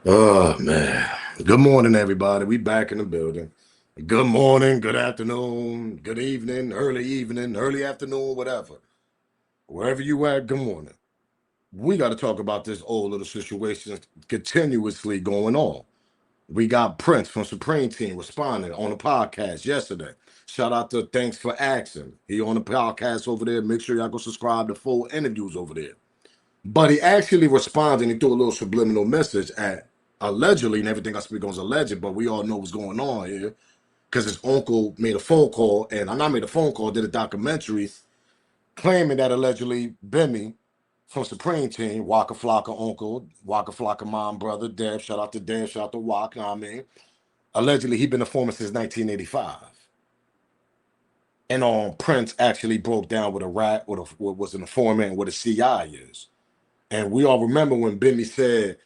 Oh man. Good morning, everybody. We back in the building. Good morning, good afternoon, good evening, early afternoon, whatever. Wherever you at, good morning. We got to talk about this old little situation continuously going on. We got Prince from Supreme Team responding on the podcast yesterday. Shout out to Thanks for Asking. He on the podcast over there. Make sure y'all go subscribe to full interviews over there. But he actually responded and he threw a little subliminal message at allegedly, and everything I speak on is alleged, but we all know what's going on here because his uncle made a phone call, and I not made a phone call, did a documentary claiming that allegedly Bimmy from Supreme Team, Waka Flocka uncle, Waka Flocka mom, brother, Dev, shout out to Dev, shout out to Waka, you know what I mean? Allegedly, he been a former since 1985. And Prince actually broke down with a rat, what was an informant, and what a CI is. And we all remember when Bimmy said,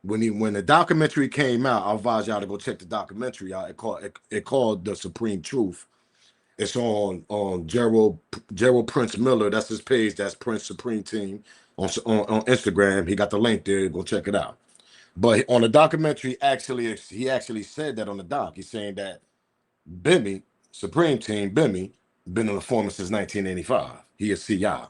when the documentary came out, I advise y'all to go check the documentary out. It called The Supreme Truth. It's on Gerald Prince Miller. That's his page. That's Prince Supreme Team on Instagram. He got the link there. Go check it out. But on the documentary, he actually said that on the doc. He's saying that Bimmy, Supreme Team, Bimmy, been in the former since 1985. He is CI.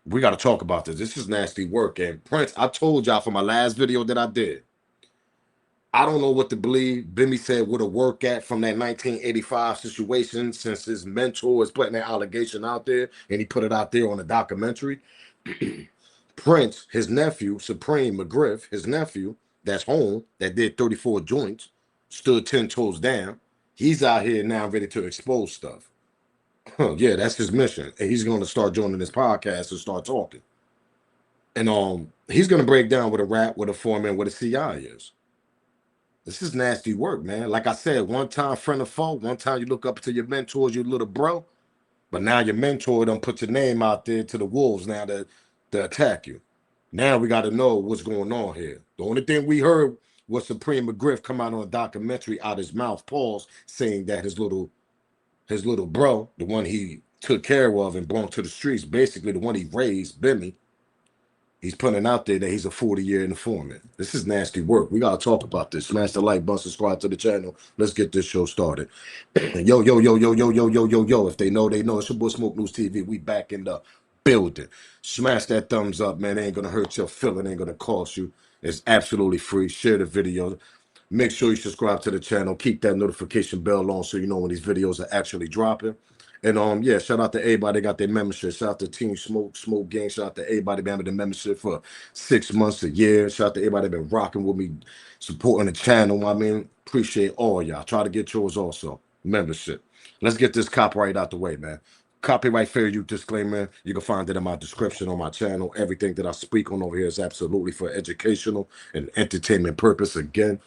We got to talk about this. This is nasty work. And Prince, I told y'all from my last video that I did, I don't know what to believe. Bimmy said where to work at from that 1985 situation since his mentor is putting that allegation out there and he put it out there on a documentary. Prince, his nephew, Supreme McGriff, his nephew, that's home, that did 34 joints, stood 10 toes down. He's out here now ready to expose stuff. Yeah, that's his mission. And he's going to start joining this podcast and start talking. And he's going to break down what a rap, what a foreman, what a CI is. This is nasty work, man. Like I said, one time friend or foe, one time you look up to your mentors, your little bro, but now your mentor don't put your name out there to the wolves now to attack you. Now we got to know what's going on here. The only thing we heard was Supreme McGriff come out on a documentary out his mouth, pause, saying that his little bro, the one he took care of and brought to the streets, basically the one he raised, Bimmy, he's putting out there that he's a 40-year informant. This is nasty work. We got to talk about this. Smash the like button, subscribe to the channel. Let's get this show started. Yo, yo, yo, yo, yo, yo, yo, yo, yo. If they know, they know. It's your boy Smoke News TV. We back in the building. Smash that thumbs up, man. It ain't going to hurt your feeling. It ain't going to cost you. It's absolutely free. Share the video. Make sure you subscribe to the channel. Keep that notification bell on so you know when these videos are actually dropping. And yeah, shout out to everybody that got their membership. Shout out to Team Smoke Gang. Shout out to everybody been with the membership for 6 months, a year. Shout out to everybody been rocking with me, supporting the channel. I mean, appreciate all y'all. Try to get yours also. Membership. Let's get this copyright out the way, man. Copyright fair use disclaimer. You can find it in my description on my channel. Everything that I speak on over here is absolutely for educational and entertainment purpose. Again,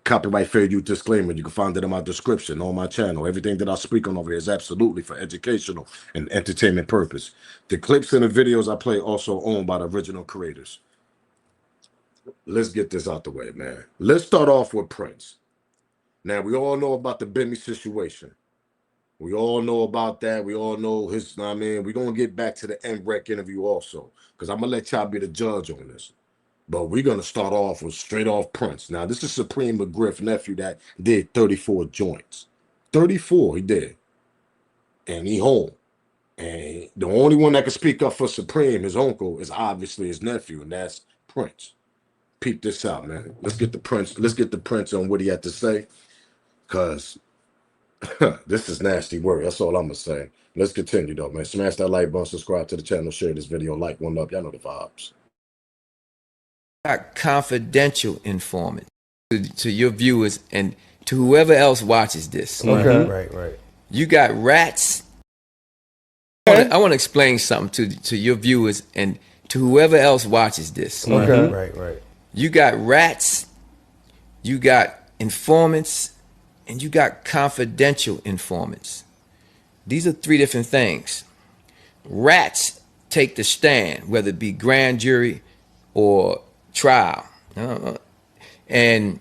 copyright fair use disclaimer. You can find it in my description on my channel. Everything that I speak on over here is absolutely for educational and entertainment purpose. The clips and the videos I play also owned by the original creators. Let's get this out the way, man. Let's start off with Prince. Now, we all know about the Bimmy situation. We all know about that. We all know his, I mean, we're going to get back to the MREC interview also, because I'm going to let y'all be the judge on this. But we're going to start off with straight off Prince. Now, this is Supreme McGriff nephew that did 34 joints. 34 he did. And he home. And the only one that can speak up for Supreme, his uncle, is obviously his nephew, and that's Prince. Peep this out, man. Let's get the Prince on what he had to say. Because this is nasty work. That's all I'm going to say. Let's continue, though, man. Smash that like button, subscribe to the channel, share this video, like one up. Y'all know the vibes. Got confidential informant to your viewers and to whoever else watches this. Right. You got rats. I want to explain something to your viewers and to whoever else watches this. Right. You got rats, you got informants, and you got confidential informants. These are three different things. Rats take the stand, whether it be grand jury or trial. And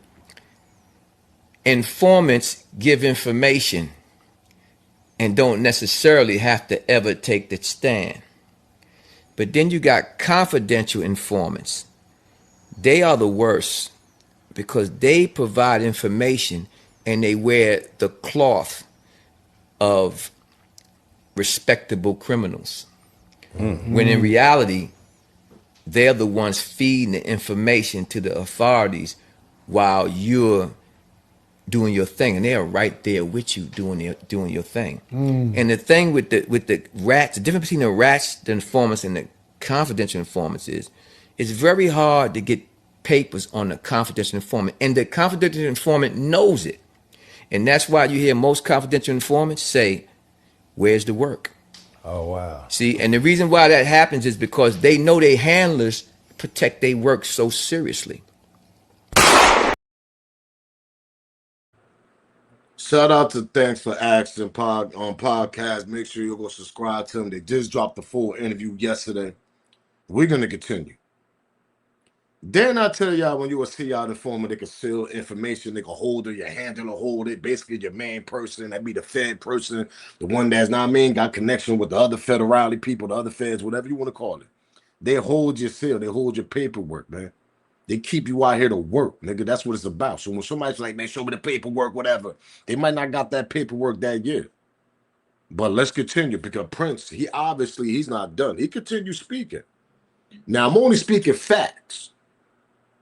informants give information and don't necessarily have to ever take the stand. But then you got confidential informants. They are the worst. because they provide information and they wear the cloth of respectable criminals. When in reality, they're the ones feeding the information to the authorities while you're doing your thing, and they're right there with you doing your thing. And the thing with the rats, the difference between the rats, the informants, and the confidential informants is, it's very hard to get papers on the confidential informant, and the confidential informant knows it. And that's why you hear most confidential informants say, "Where's the work?" Oh, wow. See, and the reason why that happens is because they know their handlers protect their work so seriously. Shout out to Thanks for Action on podcast. Make sure you go subscribe to them. They just dropped the full interview yesterday. We're going to continue. Didn't I tell y'all when you a CI informant, they can steal information, they can hold it, your handler will hold it, basically your main person, that be the Fed person, the one that's not got connection with the other federality people, the other feds, whatever you want to call it. They hold your seal, they hold your paperwork, man. They keep you out here to work, nigga. That's what it's about. So when somebody's like, man, show me the paperwork, whatever, they might not got that paperwork that year. But let's continue, because Prince, he's not done. He continues speaking. Now, I'm only speaking facts,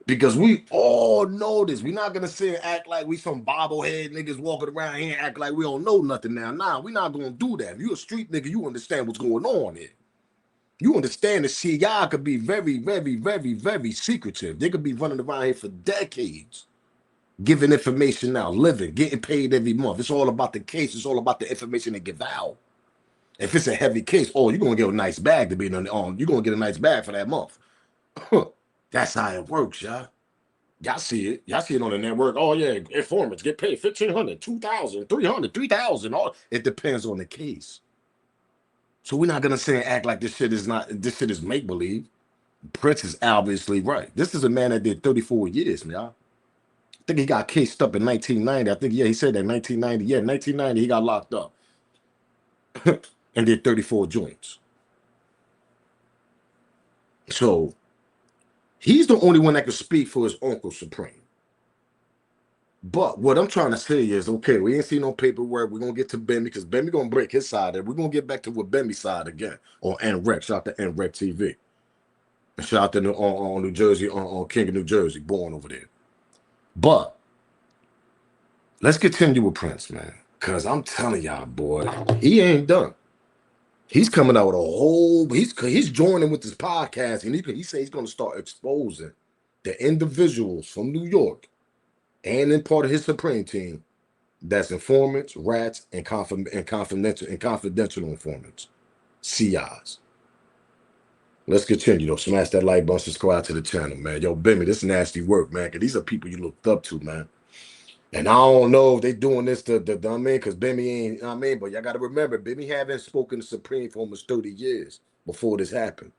because we all know this. We're not gonna sit and act like we some bobblehead niggas walking around here and act like we don't know nothing now. Nah, we're not gonna do that. If you a street nigga, you understand what's going on here. You understand the CI could be very, very, very, very secretive. They could be running around here for decades, giving information out, living, getting paid every month. It's all about the case. It's all about the information they give out. If it's a heavy case, oh, you're gonna get a nice bag to be on. You're gonna get a nice bag for that month. That's how it works, y'all. Y'all see it. Y'all see it on the network. Oh, yeah, informants get paid $1,500, $2,000, $300, $3,000. All it depends on the case. So we're not gonna say and act like this shit is make-believe. Prince is obviously right. This is a man that did 34 years, man. I think he got cased up in 1990. I think, yeah, he said that 1990. Yeah, 1990, he got locked up and did 34 joints. So he's the only one that can speak for his Uncle Supreme. But what I'm trying to say is, okay, we ain't seen no paperwork. We're going to get to Bimmy, because Bimmy going to break his side. And we're going to get back to what Bimmy's side again on NREC. Shout out to NREC TV. And shout out to on New Jersey, on King of New Jersey, born over there. But let's continue with Prince, man. Because I'm telling y'all, boy, he ain't done. He's coming out with a whole, he's joining with this podcast. And he said he's going to start exposing the individuals from New York and in part of his Supreme team, that's informants, rats, and confidential informants, CIs. Let's continue though. Smash that like button, subscribe to the channel, man. Yo, Bimmy, this is nasty work, man. Cause these are people you looked up to, man. And I don't know if they doing this to I mean, cause Bimmy ain't, you know what I mean, but y'all gotta remember, Bimmy haven't spoken to Supreme for almost 30 years before this happened.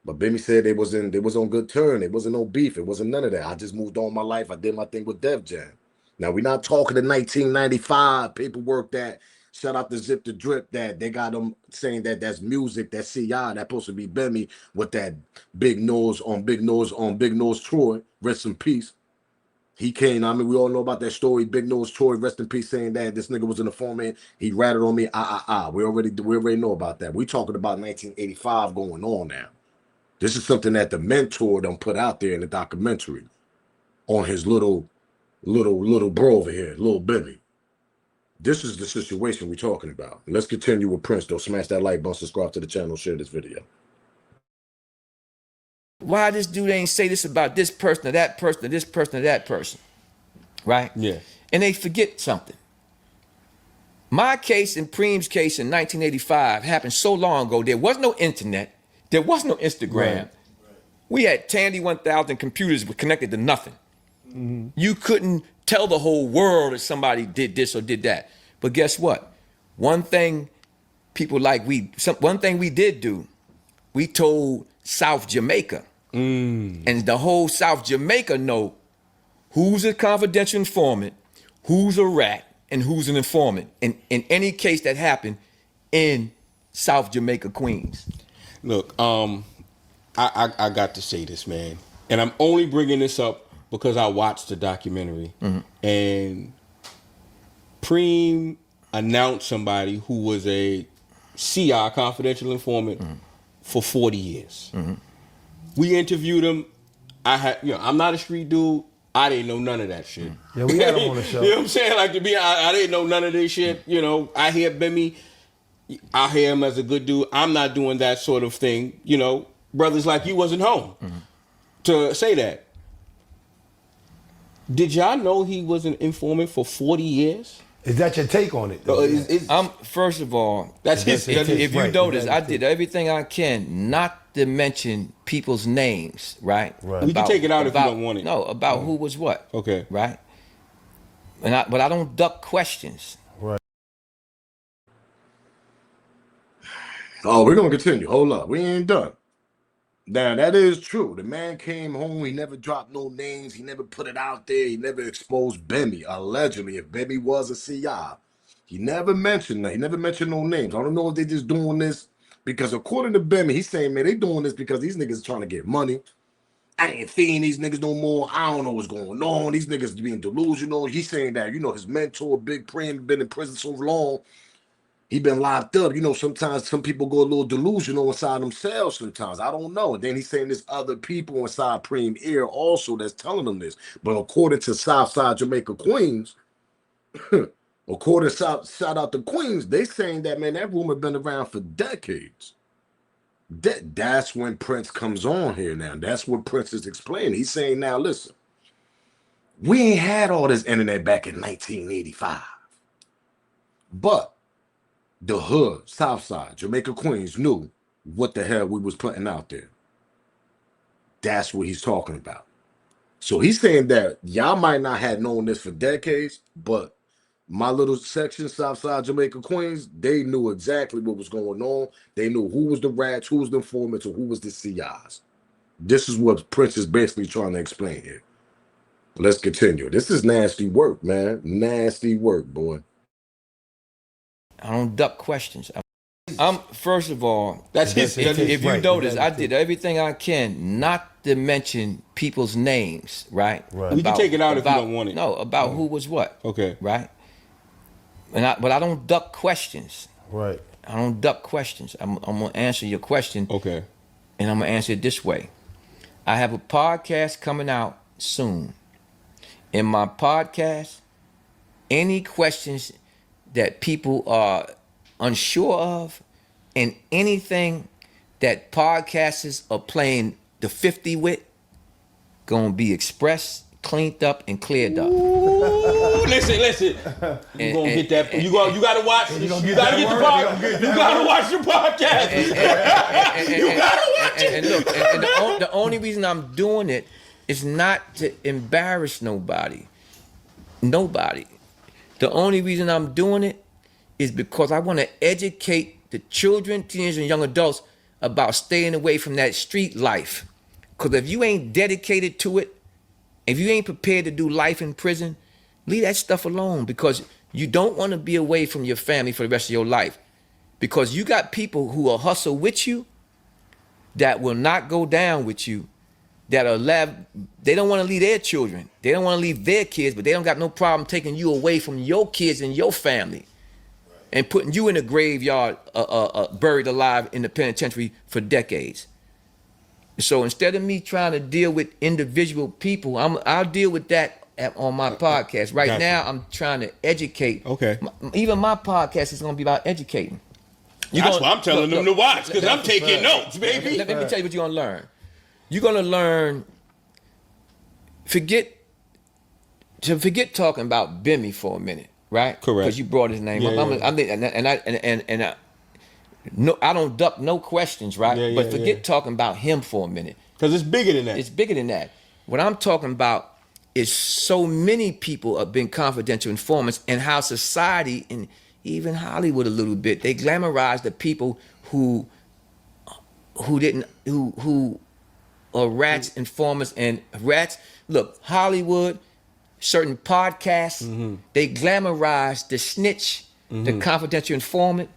But Bimmy said they was on good terms. It wasn't no beef. It wasn't none of that. I just moved on my life. I did my thing with Def Jam. Now, we're not talking the 1995 paperwork that, shout out to Zip the Drip, that they got them saying that that's music, that CI, that's supposed to be Bimmy with that big nose Troy, rest in peace. He came, I mean, we all know about that story, Big Nose Troy, rest in peace, saying that this nigga was an informant. He ratted on me, We already know about that. We talking about 1985 going on now. This is something that the mentor done put out there in the documentary on his little bro over here, little Bimmy. This is the situation we're talking about. Let's continue with Prince, though. Smash that like button, subscribe to the channel, share this video. Why this dude ain't say this about this person or that person or this person or that person, right? Yeah. And they forget something. My case and Preem's case in 1985 happened so long ago. There was no internet. There was no Instagram. Right. We had Tandy 1000 computers connected to nothing. Mm-hmm. You couldn't tell the whole world that somebody did this or did that. But guess what? One thing we did do, we told South Jamaica. And the whole South Jamaica know who's a confidential informant, who's a rat, and who's an informant in any case that happened in South Jamaica, Queens. Look, I got to say this, man. And I'm only bringing this up because I watched the documentary, and Preem announced somebody who was a CI, confidential informant, for 40 years. We interviewed him. I'm not a street dude. I didn't know none of that shit. Yeah, we had him on the show. You know what I'm saying? Like, I didn't know none of this shit. You know, I hear Bimmy. I hear him as a good dude. I'm not doing that sort of thing. You know, brothers like you wasn't home to say that. Did y'all know he was an informant for 40 years? Is that your take on it? First of all, That's his. if you right, notice, that's I did everything I can not to mention people's names, right? Right. You can take it out if you don't want it. No, about who was what. Okay. Right? But I don't duck questions. Right. Oh, we're gonna continue. Hold up, we ain't done. Now that is true. The man came home. He never dropped no names. He never put it out there. He never exposed Bimmy. Allegedly, if Bimmy was a CI, he never mentioned that. He never mentioned no names. I don't know if they just doing this because, according to Bimmy, he's saying, man, they doing this because these niggas are trying to get money. I ain't feeding these niggas no more. I don't know what's going on. These niggas being delusional. He's saying that, his mentor, Big Prim, been in prison so long. He been locked up. Sometimes some people go a little delusional inside themselves sometimes. I don't know. And then he's saying there's other people inside Preem ear also that's telling them this. But according to Southside Jamaica Queens, shout out to Queens, they saying that, man, that rumor been around for decades. That's when Prince comes on here now. That's what Prince is explaining. He's saying, now, listen, we ain't had all this internet back in 1985. But the hood, Southside, Jamaica Queens knew what the hell we was putting out there. That's what he's talking about. So he's saying that y'all might not have known this for decades, but my little section, Southside Jamaica Queens, they knew exactly what was going on. They knew who was the rats, who was the informants, or who was the CIs. This is what Prince is basically trying to explain here. Let's continue. This is nasty work, man. Nasty work, boy. I don't duck questions. First of all, That's his. if you right, notice, that's I did everything I can not to mention people's names, right? Right. You can take it out if you don't want it. No, about who was what. Okay. Right? But I don't duck questions. Right. I don't duck questions. I'm gonna answer your question. Okay. And I'm gonna answer it this way. I have a podcast coming out soon. In my podcast, any questions that people are unsure of, and anything that podcasters are playing the 50 with, gonna be expressed, cleaned up, and cleared up. Ooh, listen. You gonna get that? You gotta watch. You gotta get the podcast. You gotta watch the podcast. You gotta watch it. And look, the only reason I'm doing it is not to embarrass nobody. Nobody. The only reason I'm doing it is because I want to educate the children, teenagers, and young adults about staying away from that street life. Because if you ain't dedicated to it, if you ain't prepared to do life in prison, leave that stuff alone, because you don't want to be away from your family for the rest of your life. Because you got people who will hustle with you that will not go down with you, that are they don't want to leave their children. They don't want to leave their kids, but they don't got no problem taking you away from your kids and your family and putting you in a graveyard, buried alive in the penitentiary for decades. So instead of me trying to deal with individual people, I'll deal with that on my podcast. Right now, I'm trying to educate. Okay. Even my podcast is going to be about educating. That's why I'm telling them to watch, because I'm taking notes, baby. Let me tell you what you're going to learn. You're going to learn, forget talking about Bimmy for a minute, right? Correct. Because you brought his name up. I don't duck no questions, right? But forget talking about him for a minute. Because it's bigger than that. It's bigger than that. What I'm talking about is so many people have been confidential informants, and how society and even Hollywood a little bit, they glamorize the people who are rats, informers, and rats. Look, Hollywood, certain podcasts, they glamorize the snitch, the confidential informant,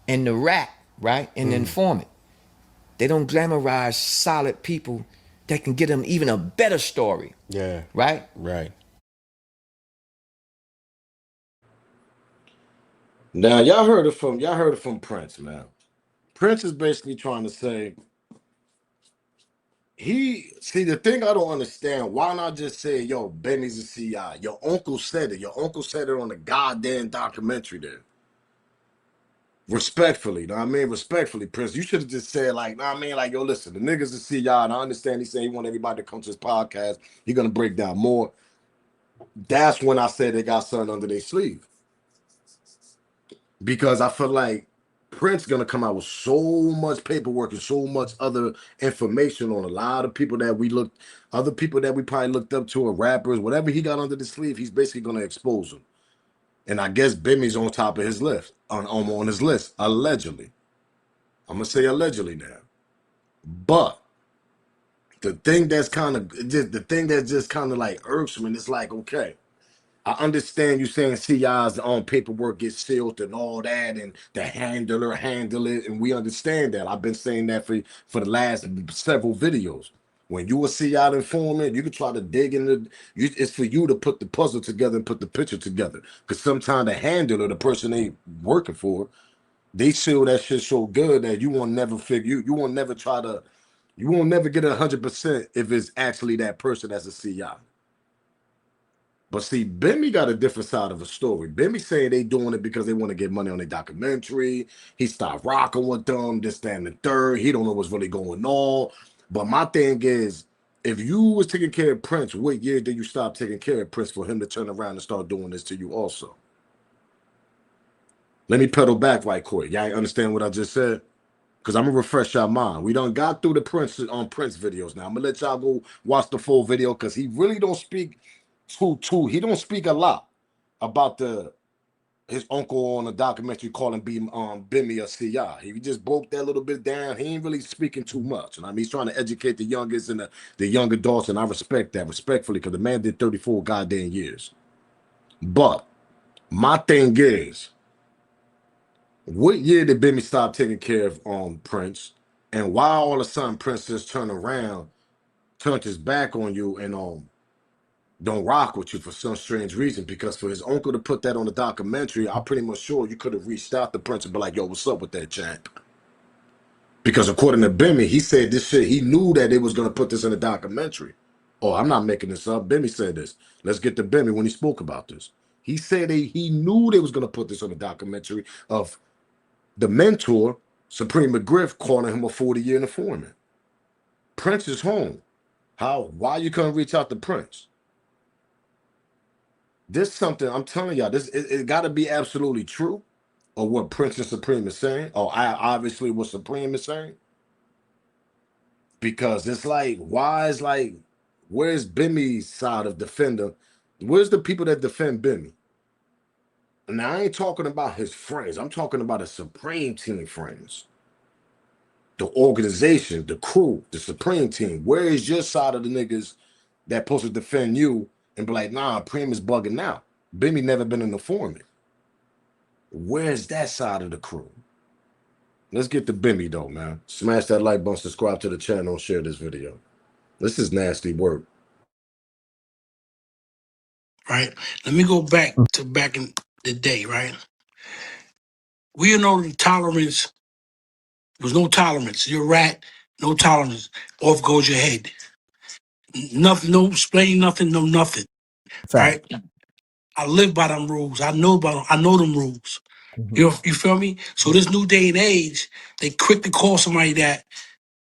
and the rat, right? And the informant. They don't glamorize solid people that can get them even a better story. Yeah. Right? Right. Now y'all heard it from Prince, man. Prince is basically trying to say the thing I don't understand, why not just say, yo, Benny's a CI? Your uncle said it. Your uncle said it on the goddamn documentary there. Respectfully, know what I mean? Respectfully, Prince. You should have just said, like, know what I mean? Like, yo, listen, the niggas a CI, and I understand he said he want everybody to come to his podcast. He gonna break down more. That's when I said they got something under their sleeve. Because I feel like Prince gonna come out with so much paperwork and so much other information on a lot of people that other people that we probably looked up to, or rappers, whatever he got under the sleeve, he's basically gonna expose them. And I guess Bimmy's on top of his list, on his list, allegedly. I'm gonna say allegedly now. But the thing that just kind of like irks me, it's like, okay, I understand you saying CI's on paperwork gets sealed and all that, and the handler handle it, and we understand that. I've been saying that for the last several videos. When you a CI informant, you can try to dig in it's for you to put the puzzle together and put the picture together. Because sometimes the handler, the person they working for, they seal that shit so good that you won't never figure you won't never try to you won't never get 100% if it's actually that person that's a CI. But see, Bimmy got a different side of the story. Bimmy saying they doing it because they want to get money on their documentary. He stopped rocking with them, this, that, and the third. He don't know what's really going on. But my thing is, if you was taking care of Prince, what year did you stop taking care of Prince for him to turn around and start doing this to you also? Let me pedal back right quick. Y'all understand what I just said? Because I'm gonna refresh your mind. We done got through the Prince videos now. I'm gonna let y'all go watch the full video because he really don't speak he don't speak a lot about his uncle on the documentary calling Bimmy a CI. He just broke that little bit down. He ain't really speaking too much. And I mean, he's trying to educate the youngest and the young adults, and I respect that respectfully because the man did 34 goddamn years. But my thing is, what year did Bimmy stop taking care of Prince? And why all of a sudden Prince just turned his back on you and don't rock with you for some strange reason? Because for his uncle to put that on the documentary, I'm pretty much sure you could have reached out to Prince and be like, yo, what's up with that, champ? Because according to Bimmy, he said this shit, he knew that they was gonna put this in the documentary. Oh, I'm not making this up. Bimmy said this. Let's get to Bimmy when he spoke about this. He said he knew they was gonna put this on the documentary of the mentor, Supreme McGriff, calling him a 40-year informant. Prince is home. Why you couldn't reach out to Prince? This something I'm telling y'all, it gotta be absolutely true, or what Prince and Supreme is saying, or obviously what Supreme is saying. Because it's like, where's Bimmy's side of defender? Where's the people that defend Bimmy? Now I ain't talking about his friends, I'm talking about his Supreme Team friends. The organization, the crew, the Supreme Team. Where is your side of the niggas that supposed to defend you and be like, nah, Preem is bugging out? Bimmy never been an informant. Where's that side of the crew? Let's get to Bimmy though, man. Smash that like button, subscribe to the channel, and share this video. This is nasty work. Right? Let me go back in the day, right? We know the tolerance, there was no tolerance. You're a rat, no tolerance. Off goes your head. Nothing, no explaining nothing, no nothing. Fact. Right? I live by them rules. I know them rules. You feel me? So this new day and age, they quick to call somebody that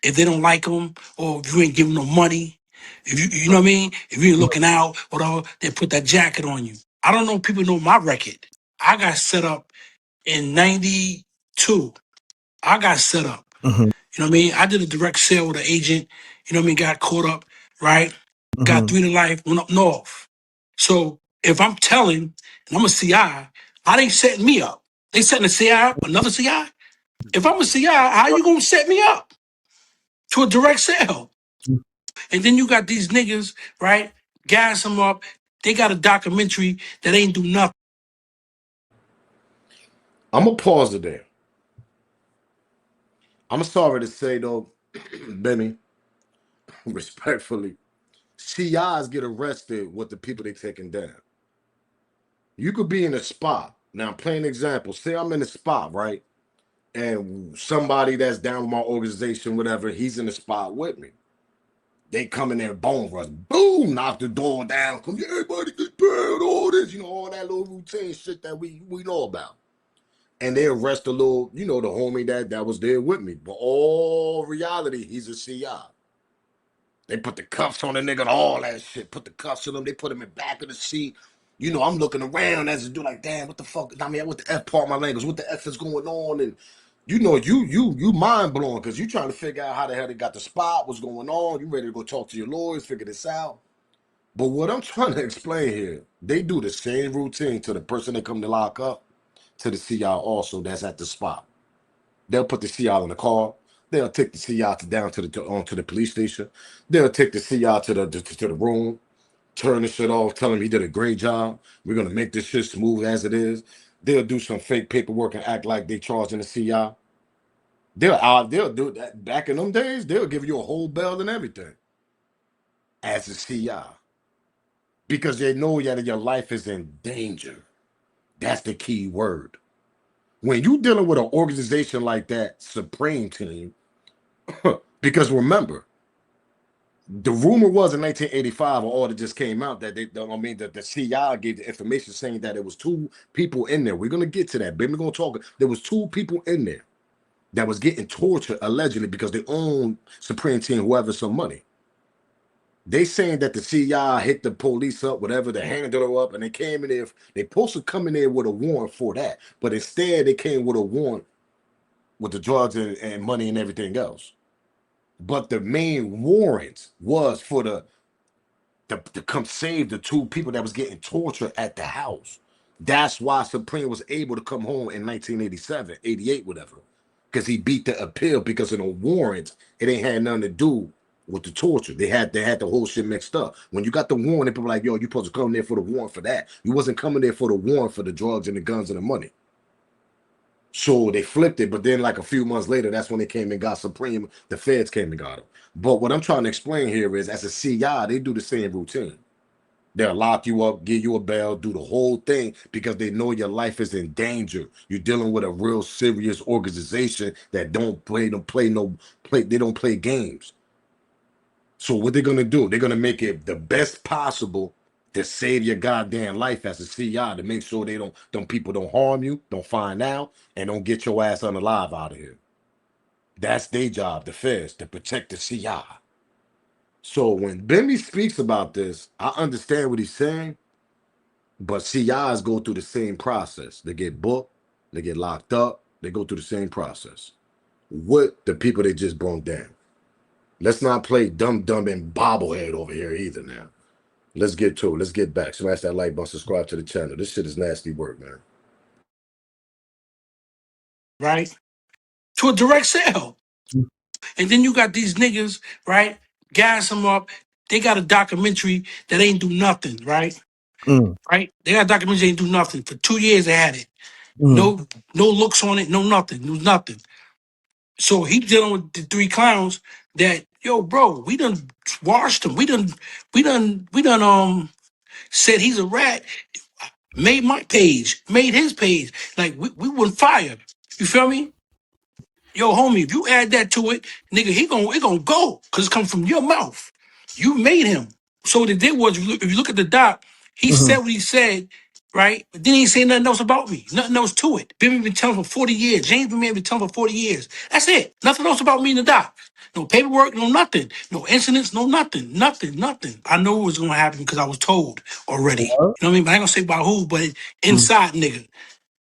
if they don't like them or if you ain't giving them money, if you know what I mean? If you ain't looking out, whatever, they put that jacket on you. I don't know if people know my record. I got set up in 92. I got set up. Mm-hmm. You know what I mean? I did a direct sale with an agent, you know what I mean? Got caught up, right? Got Mm-hmm. 3 to life, went up north. So if I'm telling, and I'm a CI, how they setting me up? They setting a CI up, another CI? If I'm a CI, how you gonna set me up to a direct sale? And then you got these niggas, right? Gas them up. They got a documentary that ain't do nothing. I'm gonna pause it there. I'm sorry to say though, Benny, respectfully, CIs get arrested with the people they taking down. You could be in a spot. Now, plain example, say I'm in a spot, right? And somebody that's down with my organization, whatever, he's in the spot with me. They come in there, bone rush, boom, knock the door down. Come, everybody get paid, all this, all that little routine shit that we know about. And they arrest the little, the homie that was there with me. But all reality, he's a CI. They put the cuffs on the nigga and all that shit. Put the cuffs on him. They put him in back of the seat. I'm looking around as a dude like, damn, what the fuck? I mean, what the F part of my language? What the F is going on? And you mind blowing because you trying to figure out how the hell they got the spot, what's going on. You ready to go talk to your lawyers, figure this out. But what I'm trying to explain here, they do the same routine to the person they come to lock up, to the CI also that's at the spot. They'll put the CI in the car. They'll take the CI down to the police station. They'll take the CI to the room, turn the shit off, tell him he did a great job. We're gonna make this shit smooth as it is. They'll do some fake paperwork and act like they charging the CI. They'll do that. Back in them days, they'll give you a whole bell and everything as a CI because they know that your life is in danger. That's the key word. When you dealing with an organization like that, Supreme Team, because remember, the rumor was in 1985, or all that just came out that that the CI gave the information saying that it was two people in there. We're gonna get to that, baby. We're gonna talk. There was two people in there that was getting tortured allegedly because they owned Supreme Team, whoever, some money. They saying that the CI hit the police up, whatever, they handed her up, and they came in there. They supposed to come in there with a warrant for that, but instead they came with a warrant with the drugs and money and everything else. But the main warrant was for to come save the two people that was getting tortured at the house. That's why Supreme was able to come home in 1987, 88, whatever. Because he beat the appeal because of the warrant. It ain't had nothing to do with the torture. They had the whole shit mixed up. When you got the warrant, people were like, yo, you supposed to come there for the warrant for that. You wasn't coming there for the warrant for the drugs and the guns and the money. So they flipped it, but then like a few months later, that's when they came and got Supreme. The feds came and got him. But what I'm trying to explain here is, as a CI, they do the same routine. They'll lock you up, give you a bail, do the whole thing because they know your life is in danger. You're dealing with a real serious organization that they don't play games. So what they're gonna do? They're gonna make it the best possible to save your goddamn life as a CI to make sure them people don't harm you, don't find out, and don't get your ass unalive out of here. That's their job, the feds, to protect the CI. So when Bimmy speaks about this, I understand what he's saying, but CIs go through the same process. They get booked, they get locked up, they go through the same process with the people they just brought down. Let's not play dumb and bobblehead over here either now. Let's get to it. Let's get back. Smash that like button, subscribe to the channel. This shit is nasty work, man. Right? To a direct sale. And then you got these niggas, right? Gas them up. They got a documentary that ain't do nothing, right? Right? They got a documentary that ain't do nothing. For 2 years they had it. No looks on it, no nothing. There was nothing. So he dealing with the three clowns that, yo, bro, we done washed him. We done said he's a rat, made my page, made his page. Like we wouldn't fire. You feel me? Yo, homie, if you add that to it, nigga, it gonna go. Cause it comes from your mouth. You made him. So what it did was, if you look at the doc, he said what he said, right? But then he ain't say nothing else about me. Nothing else to it. Bimmy been telling for 40 years. James been telling for 40 years. That's it. Nothing else about me in the doc. No paperwork, no nothing. No incidents, no nothing. Nothing. I know it was gonna happen because I was told already. You know what I mean? But I ain't gonna say about who, but inside nigga,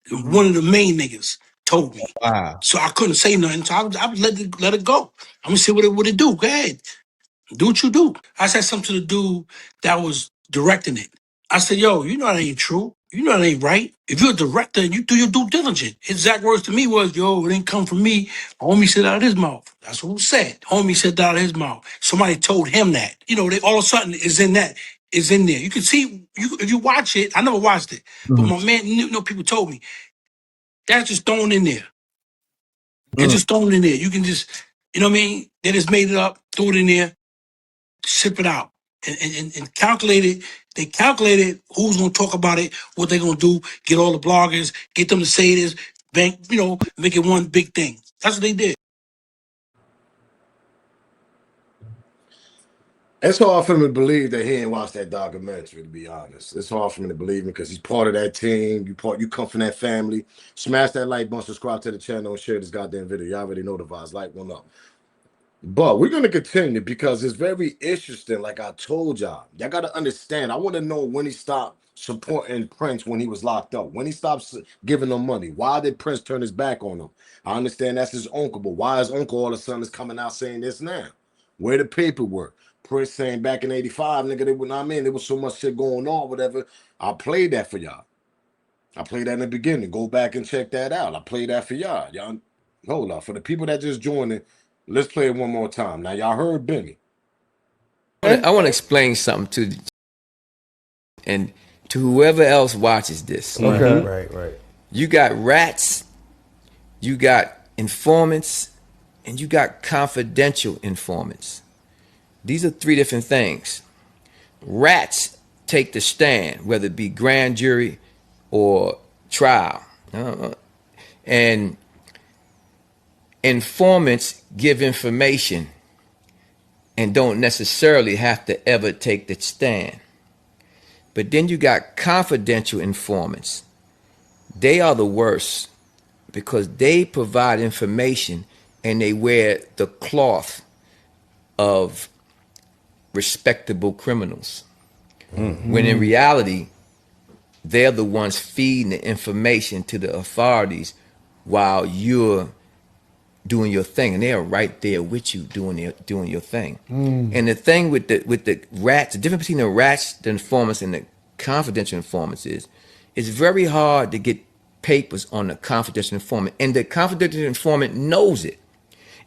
one of the main niggas told me. Wow. So I couldn't say nothing. So I let it go. I'm gonna see what it do. Go ahead. Do what you do. I said something to the dude that was directing it. I said, yo, you know that ain't true. You know that ain't right. If you're a director, you do your due diligence. His exact words to me was, yo, it didn't come from me. Homie said out of his mouth. That's what was said. Homie said out of his mouth. Somebody told him that. You know, they all of a sudden is in there. You can see, if you watch it, I never watched it, but my man, people told me, that's just thrown in there. It's just thrown in there. You can just, you know what I mean? They just made it up, threw it in there. ship it out, and calculate it. They calculated who's gonna talk about it, what they're gonna do, get all the bloggers, get them to say this, bank, make it one big thing. That's what they did. It's hard for me to believe that he ain't watched that documentary, to be honest. It's hard for me to believe him because he's part of that team. You come from that family. Smash that like button, subscribe to the channel, and share this goddamn video. You already know the vibes. Like one up. But we're gonna continue because it's very interesting. Like I told y'all gotta understand. I want to know when he stopped supporting Prince when he was locked up. When he stopped giving him money. Why did Prince turn his back on him? I understand that's his uncle, but why his uncle all of a sudden is coming out saying this now? Where the paperwork? Prince saying back in '85, nigga, they would not mean there was so much shit going on, whatever. I played that for y'all. I played that in the beginning. Go back and check that out. I played that for y'all. Y'all hold up. For the people that just joined it, let's play it one more time. Now y'all heard Bimmy. I want to explain something and to whoever else watches this. Okay, right. You got rats, you got informants, and you got confidential informants. These are three different things. Rats take the stand, whether it be grand jury or trial. And informants give information and don't necessarily have to ever take the stand. But then you got confidential informants. They are the worst because they provide information and they wear the cloth of respectable criminals. When in reality, they're the ones feeding the information to the authorities while you're doing your thing, and they are right there with you doing your thing. And the thing with the rats, the difference between the rats, the informants, and the confidential informants is, it's very hard to get papers on the confidential informant, and the confidential informant knows it,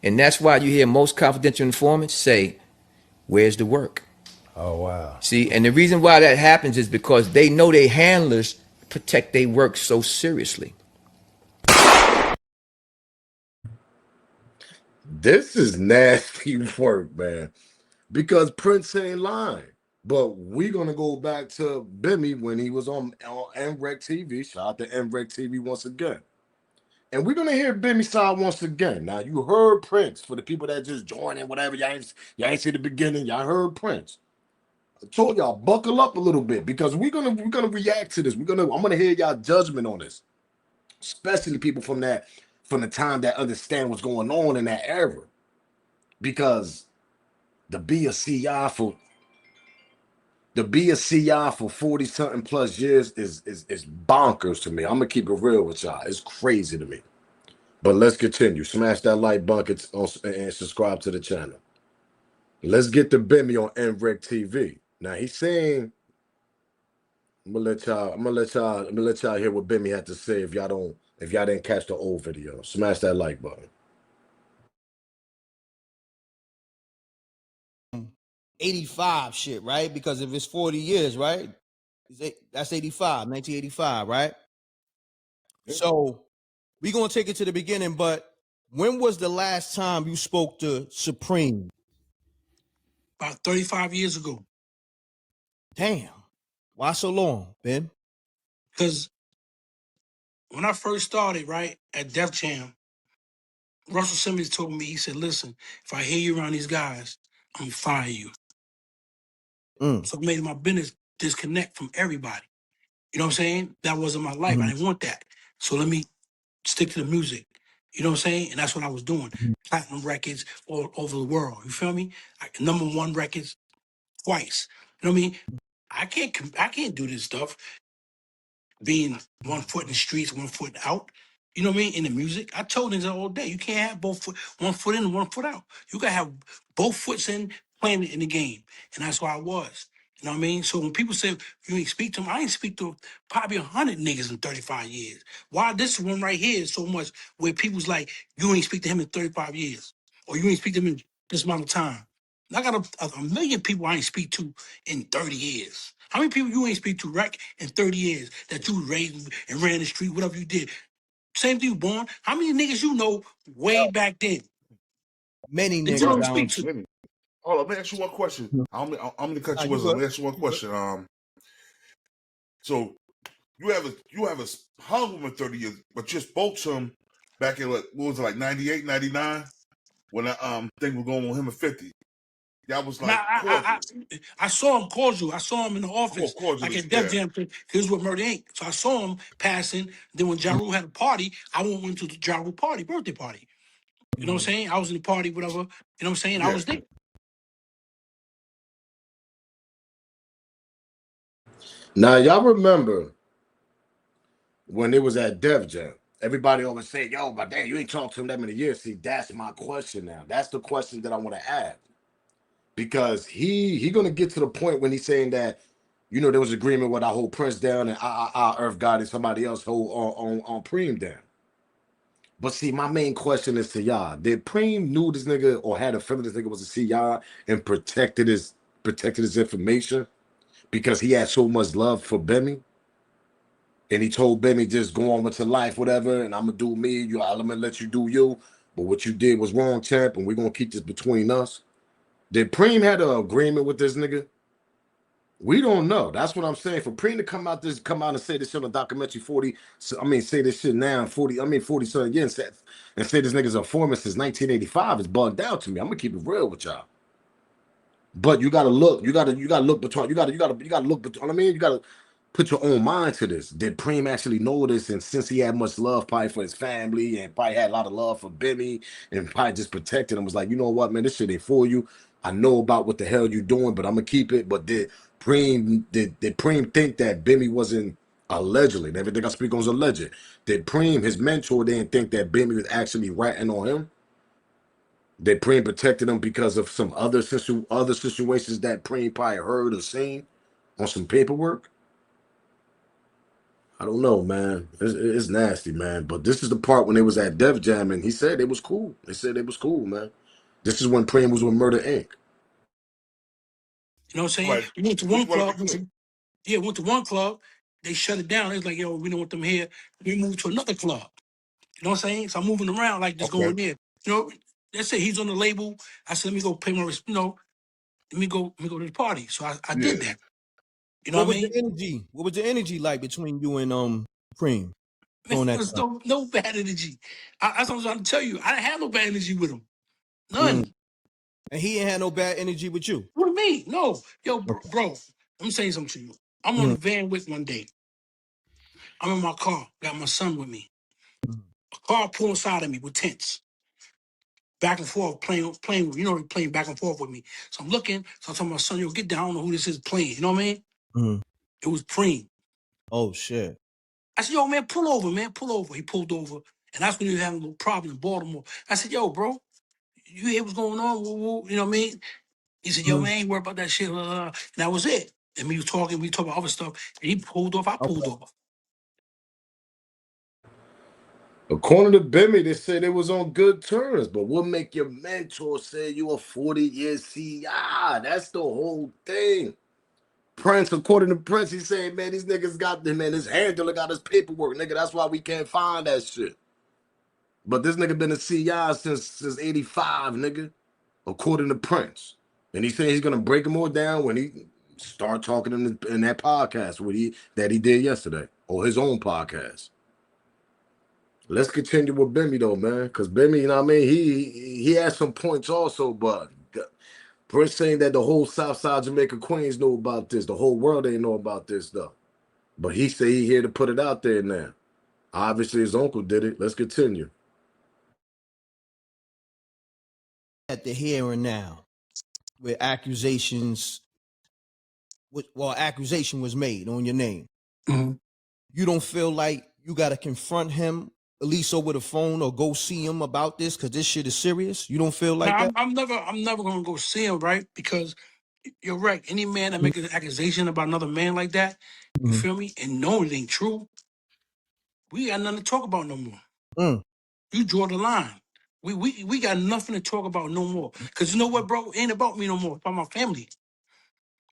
and that's why you hear most confidential informants say, "Where's the work?" Oh wow. See, and the reason why that happens is because they know their handlers protect their work so seriously. This is nasty work, man. Because Prince ain't lying. But we're gonna go back to Bimmy when he was on NREC TV. Shout out to NREC TV once again. And we're gonna hear Bimmy side once again. Now you heard Prince. For the people that just joined in, whatever, y'all ain't see the beginning, y'all heard Prince. I told y'all buckle up a little bit because we're gonna react to this. I'm gonna hear y'all judgment on this, especially people from the time that understand what's going on in that era. Because to be a CI for 40 something plus years is bonkers to me. I'm gonna keep it real with y'all. It's crazy to me. But let's continue. Smash that like button and subscribe to the channel. Let's get to Bimmy on NREC TV. Now he's saying, I'm gonna let y'all hear what Bimmy had to say if y'all didn't catch the old video. Smash that like button. 85 shit, right? Because if it's 40 years, right? That's 85, 1985, right? So we're going to take it to the beginning, but when was the last time you spoke to Supreme? About 35 years ago. Damn. Why so long, Ben? Because when I first started, right, at Def Jam, Russell Simmons told me, he said, listen, if I hear you around these guys, I'm going to fire you. So I made it my business disconnect from everybody. You know what I'm saying? That wasn't my life. I didn't want that. So let me stick to the music. You know what I'm saying? And that's what I was doing. Platinum records all over the world. You feel me? #1 records twice. You know what I mean? I can't do this stuff being 1 foot in the streets, 1 foot out. You know what I mean? In the music, I told niggas all day, you can't have both foot, 1 foot in and 1 foot out. You gotta have both foots in playing in the game, and that's why I was. You know what I mean? So when people say you ain't speak to them, I ain't speak to probably 100 niggas in 35 years. Why this one right here is so much where people's like, you ain't speak to him in 35 years, or you ain't speak to him in this amount of time. I got a million people I ain't speak to in 30 years. How many people you ain't speak to, Rec, in 30 years that you raised and ran the street, whatever you did? Same thing you born. How many niggas you know way back then Many that you niggas don't I speak don't to? Hold on, let me ask you one question. I'm gonna cut you. You Let good. me ask you one question. So you have a hung with him 30 years, but you spoke to him back in what was it, like 98, 99, when that thing was going on with him at 50. That was Now, like cordial. I saw him cordial. I saw him in the Oh, office, cordial like is at Def yeah. Jam. He was with Murder Inc. So I saw him passing. Then when Ja Rule had a party, I went to the Ja Rule party, birthday party. You know what I'm saying? I was in the party, whatever. You know what I'm saying? I Yeah. was there. Now y'all remember when it was at Def Jam? Everybody always say, "Yo, but damn, you ain't talked to him that many years." See, that's my question now. That's the question that I want to ask because he gonna get to the point when he's saying that, there was agreement with I hold Prince down and I Earth God and somebody else hold on Preem down. But see, my main question is to y'all: did Preem knew this nigga or had a feeling this nigga was a CI and protected his information because he had so much love for Bimmy? And he told Bimmy, just go on with your life, whatever, and I'm gonna do me, I'm gonna let you do you. But what you did was wrong, champ, and we're gonna keep this between us. Did Preem had an agreement with this nigga? We don't know. That's what I'm saying. For Preem to come out and say this shit on documentary 40, say this shit now 40 something years and say this nigga's informant since 1985 is bugged out to me. I'm gonna keep it real with y'all. But you gotta look, you gotta look between, you gotta look between. You gotta put your own mind to this. Did Preem actually know this? And since he had much love probably for his family and probably had a lot of love for Bimmy and probably just protected him, was like, you know what, man, this shit ain't for you. I know about what the hell you doing, but I'm gonna keep it. But did Preem think that Bimmy wasn't allegedly? And everything I speak on is alleged. Did Preem, his mentor, didn't think that Bimmy was actually ratting on him? That Preem protected him because of some other situations that Preem probably heard or seen on some paperwork. I don't know, man. It's nasty, man. But this is the part when they was at Def Jam, and he said it was cool. They said it was cool, man. This is when Preem was with Murder Inc. You know what I'm saying? Right. We went to Which one one be club. good? Went to one club. They shut it down. It's like, yo, we don't want them here. We moved to another club. You know what I'm saying? So I'm moving around like just Okay. going there. You know, that's it. He's on the label. I said, let me go pay my, let me go to the party. So I Yeah. did that. You know What what I was the mean? energy? What was the energy like between you and Preem Man, during that there's time? no bad energy. That's what I'm trying to tell you. I didn't have no bad energy with him. Mm. None. And he ain't had no bad energy with you. What do you mean? No. Yo, Okay. bro, let me say something to you. I'm on Mhm. the van with one day. I'm in my car. Got my son with me. Mhm. A car pulled inside of me with tents. Back and forth, playing, playing back and forth with me. So I'm looking, so I'm telling my son, yo, get down. I don't know who this is playing. You know what I mean? Mhm. It was Preem. Oh shit. I said, yo, man, pull over, man, pull over. He pulled over. And that's when he was having a little problem in Baltimore. I said, yo, bro, you hear what's going on? Woo, woo. You know what I mean? He said, yo, Mhm. man, ain't worried about that shit. And that was it. And we talked about other stuff. And he pulled off, I pulled Okay. off. According to Bimmy, they said it was on good terms. But what make your mentor say you a 40-year CI? That's the whole thing. Prince, according to Prince, he said, man, these niggas got them, man. His handler got his paperwork, nigga. That's why we can't find that shit. But this nigga been a CI since '85, nigga, according to Prince. And he said he's gonna break them all down when he start talking in that podcast that he did yesterday, or his own podcast. Let's continue with Bimmy though, man, because Bimmy, you know what I mean. He has some points also, but Prince saying that the whole South Side Jamaica Queens know about this, the whole world ain't know about this though. But he said he here to put it out there now. Obviously, his uncle did it. Let's continue. At the here and now, where accusation was made on your name. Mm-hmm. You don't feel like you got to confront him at least over the phone or go see him about this because this shit is serious. You don't feel like Now that. I'm never gonna go see him, right? Because you're right. Any man that makes an accusation about another man like that, you Mhm. feel me, and know it ain't true, we got nothing to talk about no more. Mm. You draw the line. We got nothing to talk about no more. Cause you know what, bro? It ain't about me no more. It's about my family.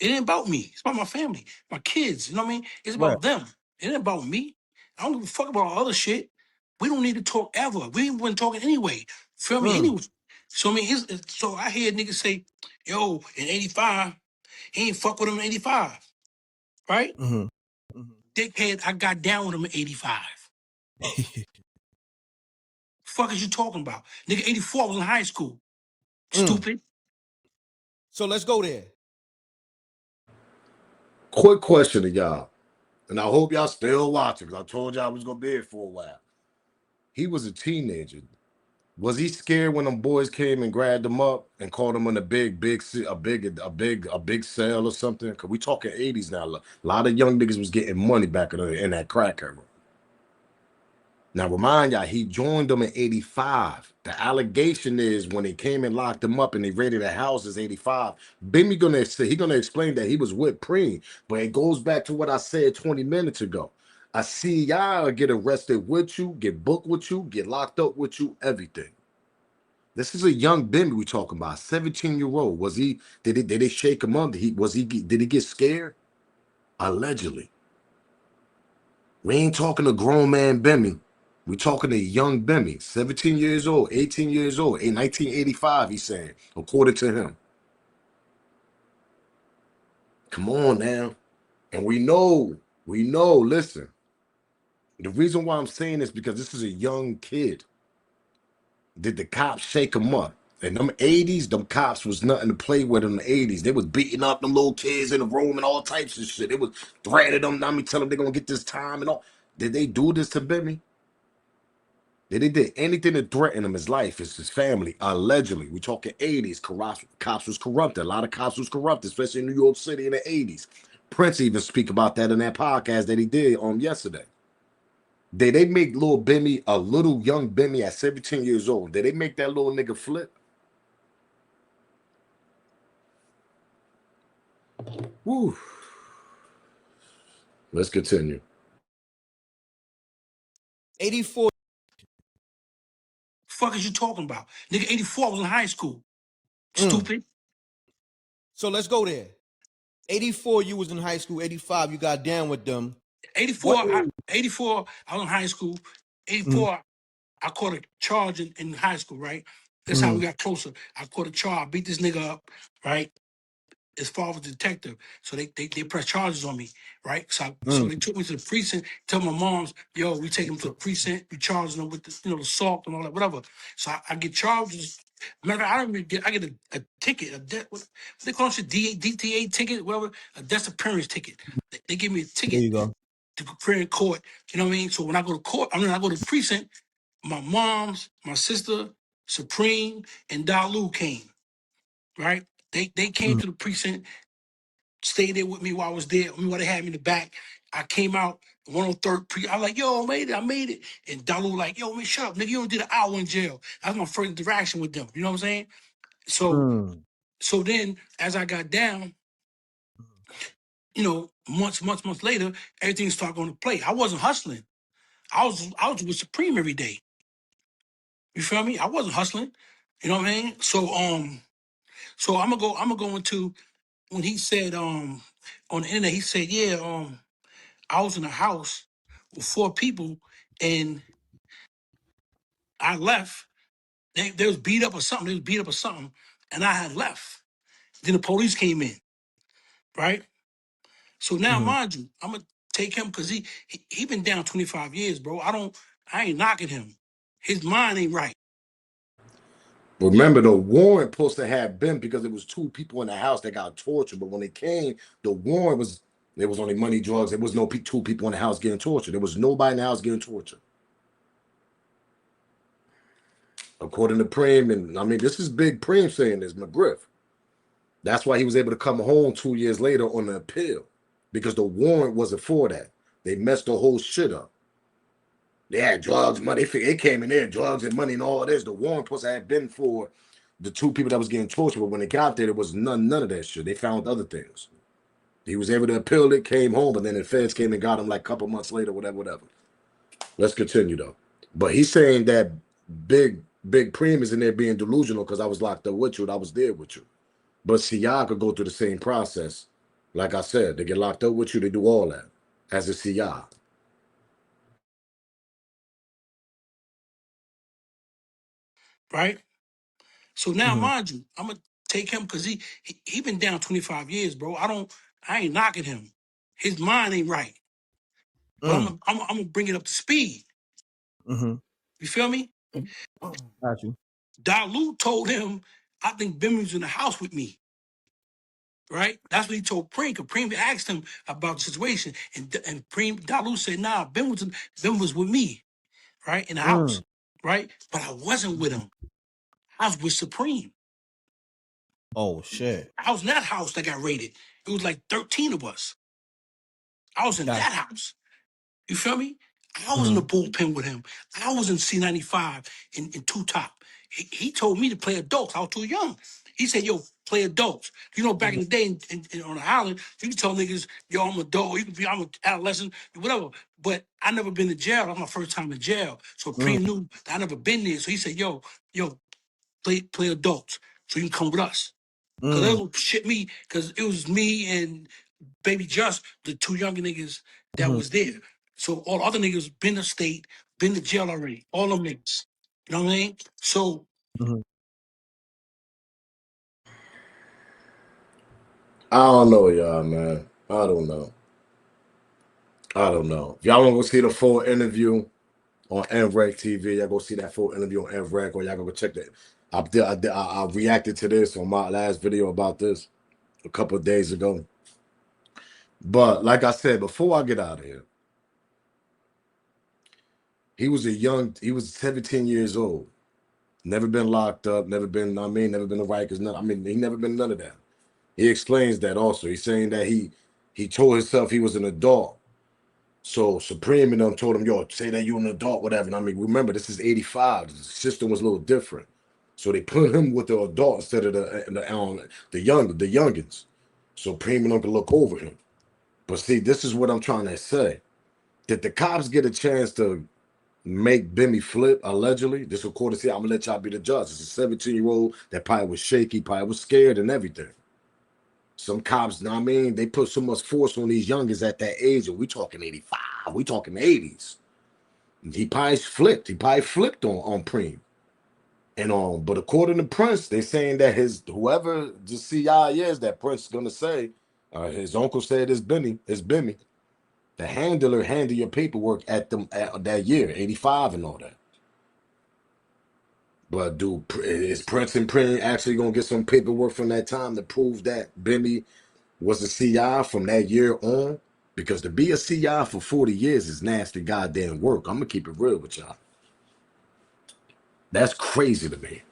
It ain't about me. It's about my family, my kids. You know what I mean? It's Right. about them. It ain't about me. I don't give a fuck about all other shit. We don't need to talk ever. We ain't been talking anyway. Feel me? Mm. Anyway. So I mean, so I hear niggas say, "Yo, in '85, he ain't fuck with him in '85, right?" Mm-hmm. Dickhead, I got down with him in '85. Fuck is you talking about, nigga? '84, I was in high school. Stupid. So let's go there. Quick question to y'all, and I hope y'all still watching because I told y'all I was gonna be here for a while. He was a teenager. Was he scared when them boys came and grabbed him up and called him in a big sale or something? Cause we talking '80s now. A lot of young niggas was getting money back in that crack era. Now remind y'all, he joined them in '85. The allegation is when they came and locked him up and they raided the houses '85. Bimmy gonna explain that he was with Preem, but it goes back to what I said 20 minutes ago. I see y'all get arrested with you, get booked with you, get locked up with you, everything. This is a young Bimmy we talking about, 17-year-old. Was he? Did they shake him up? Did he get scared? Allegedly. We ain't talking a grown man Bimmy. We talking a young Bimmy, 17 years old, 18 years old, in 1985. He's saying, according to him. Come on now, and we know. Listen, the reason why I'm saying this because this is a young kid. Did the cops shake him up? In them '80s, them cops was nothing to play with in the '80s. They was beating up them little kids in the room and all types of shit. They was threatening them. I mean, tell them they're gonna get this time and all. Did they do this to Bimmy? Did they did anything to threaten him, his life, his family? Allegedly, we talking '80s. Cops was corrupted. A lot of cops was corrupted, especially in New York City in the '80s. Prince even speak about that in that podcast that he did on yesterday. Did they make little Bimmy, a little young Bimmy at 17 years old? Did they make that little nigga flip? Woo. Let's continue. '84. Fuck is you talking about, nigga? '84, I was in high school. Stupid. So let's go there. '84, you was in high school. '85, you got down with them. 84, What age? 84, I was in high school. Mm, 84, I caught a charge in high school, right? That's how we got closer. I caught a charge, I beat this nigga up, right? As far as a detective. So they pressed charges on me, right? So they took me to the precinct, tell my moms, yo, we take him to the precinct, we charging them with the, the assault and all that, whatever. So I get charges. Matter of fact, I get a ticket, what they call it, DTA ticket, whatever, a disappearance ticket. They give me a there ticket you go. to appear in court. You know what I mean? So when I go to court, I go to the precinct, my moms, my sister, Supreme, and Dalu came, right? They came to the precinct, stayed there with me while I was there. While they had me in the back. I came out 103rd pre. I was like, yo, I made it. And Dalu like, yo, man, shut up, nigga. You only did an hour in jail. That was my first interaction with them. You know what I'm saying? So then as I got down, months later, everything started going to play. I wasn't hustling. I was with Supreme every day. You feel me? I wasn't hustling. You know what I mean? So I'm gonna go into when he said on the internet, he said, yeah, I was in a house with 4 people and I left. They was beat up or something. And I had left. Then the police came in, right? So now, mind you, I'm gonna take him because he been down 25 years, bro. I ain't knocking him. His mind ain't right. Remember, the warrant supposed to have been because it was 2 people in the house that got tortured. But when they came, the warrant was there was only money, drugs. There was no 2 people in the house getting tortured. There was nobody in the house getting tortured. According to Preem, and I mean, this is big Preem saying this, McGriff. That's why he was able to come home 2 years later on the appeal because the warrant wasn't for that. They messed the whole shit up. They had drugs, money. It came in there, drugs and money and all this. The warrant supposed to have been for the 2 people that was getting tortured, but when they got there, there was none of that shit. They found other things. He was able to appeal it, came home, but then the feds came and got him like a couple months later, whatever. Let's continue though. But he's saying that big Preem is in there being delusional because I was locked up with you and I was there with you. But see, y'all could go through the same process. Like I said, they get locked up with you, they do all that as a CI. Right? So now, mind you, I'm gonna take him because he been down 25 years, bro. I ain't knocking him. His mind ain't right, but I'm gonna bring it up to speed. Mm-hmm. You feel me? Got you. Dalu told him, I think Bimmy was in the house with me. Right? That's what he told Preem, because Preem asked him about the situation. And Preem, Dalu said, nah, Bim was with me, right? In the house. Right? But I wasn't with him. I was with Supreme. Oh shit. I was in that house that got raided. It was like 13 of us. I was in that house. You feel me? I was in the bullpen with him. I was in C95 in Two Top. He told me to play adults. I was too young. He said, yo, play adults. You know, back in the day on the island, you could tell niggas, yo, I'm an adult. I'm an adolescent, whatever. But I never been to jail. That was my first time in jail. So Preem knew that I never been there. So he said, yo, play adults. So you can come with us. Because they was shit me, because it was me and Baby Just, the two younger niggas that was there. So all the other niggas been to state, been to jail already. All them niggas. You know what I mean? So I don't know, y'all, man. I don't know. If y'all want to go see the full interview on NREC TV, y'all go see that full interview on NREC, or y'all go check that. I reacted to this on my last video about this a couple of days ago. But like I said, before I get out of here, he was 17 years old. Never been locked up, never been to Rikers, he never been none of that. He explains that also. He's saying that he told himself he was an adult. So Supreme and them told him, yo, say that you're an adult, whatever. And remember, this is 85. The system was a little different. So they put him with the adult instead of the youngins. So Supreme and them could look over him. But see, this is what I'm trying to say. Did the cops get a chance to make Bimmy flip, allegedly? This recorded, see, I'm going to let y'all be the judge. It's a 17-year-old that probably was shaky, probably was scared and everything. Some cops, they put so much force on these youngins at that age, and we talking 85, we talking 80s. He probably flipped. He probably flipped on Preem. And but according to Prince, they saying that whoever the CI is that Prince is gonna say, his uncle said it's Bimmy. The handler handle your paperwork at that year, 85 and all that. But is Prince and Preem actually gonna get some paperwork from that time to prove that Bimmy was a CI from that year on? Because to be a CI for 40 years is nasty goddamn work. I'm gonna keep it real with y'all. That's crazy to me.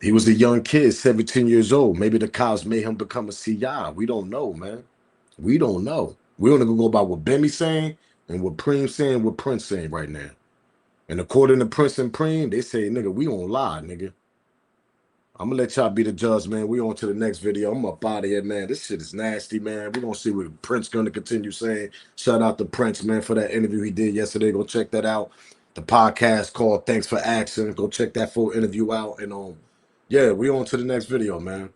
He was a young kid, 17 years old. Maybe the cops made him become a CI. We don't know, man. We don't know. We're only gonna go by what Bimmy saying and what Preem saying, what Prince saying right now. And according to Prince and Preem, they say, nigga, we don't lie, nigga. I'm gonna let y'all be the judge, man. We on to the next video. I'm up out of here, man. This shit is nasty, man. We're gonna see what Prince gonna continue saying. Shout out to Prince, man, for that interview he did yesterday. Go check that out. The podcast called Thanks for Action. Go check that full interview out. And yeah, we on to the next video, man.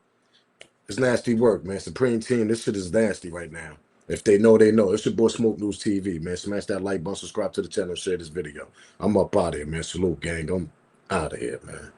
It's nasty work, man. Supreme Team, this shit is nasty right now. If they know, they know. It's your boy Smoke News TV, man. Smash that like button, subscribe to the channel, share this video. I'm up out of here, man. Salute, gang. I'm out of here, man.